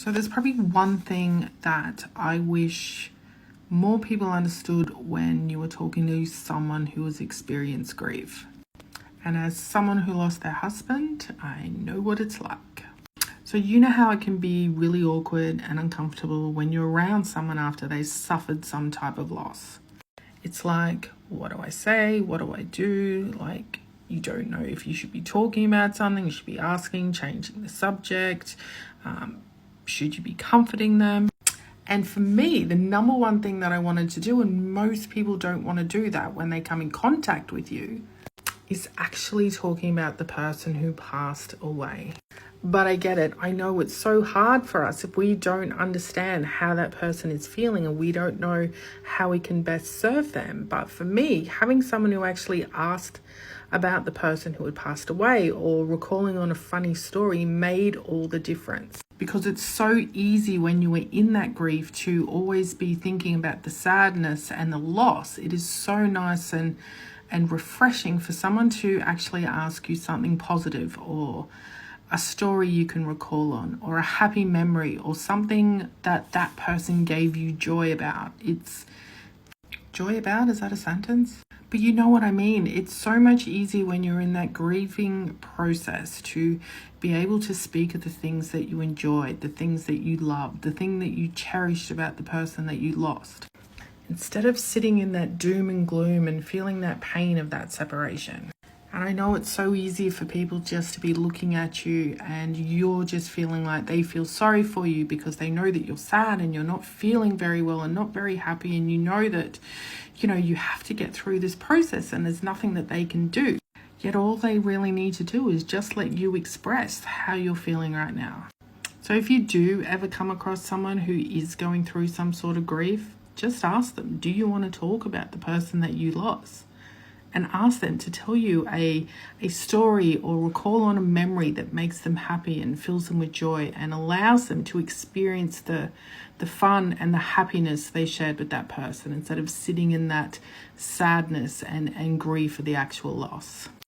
So there's probably one thing that I wish more people understood when you were talking to someone who has experienced grief. And as someone who lost their husband, I know what it's like. So you know how it can be really awkward and uncomfortable when you're around someone after they suffered some type of loss. It's like, what do I say? What do I do? Like, you don't know if you should be talking about something, you should be asking, changing the subject. Should you be comforting them? And for me, the number one thing that I wanted to do, and most people don't want to do that when they come in contact with you, is actually talking about the person who passed away. But I get it. I know it's so hard for us if we don't understand how that person is feeling and we don't know how we can best serve them. But for me, having someone who actually asked about the person who had passed away or recalling on a funny story made all the difference. Because it's so easy when you are in that grief to always be thinking about the sadness and the loss. It is so nice and refreshing for someone to actually ask you something positive, or a story you can recall on, or a happy memory, or something that that person gave you joy about. It's joy about, is that a sentence? But you know what I mean. It's so much easier when you're in that grieving process to be able to speak of the things that you enjoyed, the things that you loved, the thing that you cherished about the person that you lost, instead of sitting in that doom and gloom and feeling that pain of that separation. And I know it's so easy for people just to be looking at you and you're just feeling like they feel sorry for you because they know that you're sad and you're not feeling very well and not very happy, and you know that, you have to get through this process and there's nothing that they can do. Yet all they really need to do is just let you express how you're feeling right now. So if you do ever come across someone who is going through some sort of grief, just ask them, do you want to talk about the person that you lost? And ask them to tell you a story or recall on a memory that makes them happy and fills them with joy and allows them to experience the fun and the happiness they shared with that person, instead of sitting in that sadness and grief of the actual loss.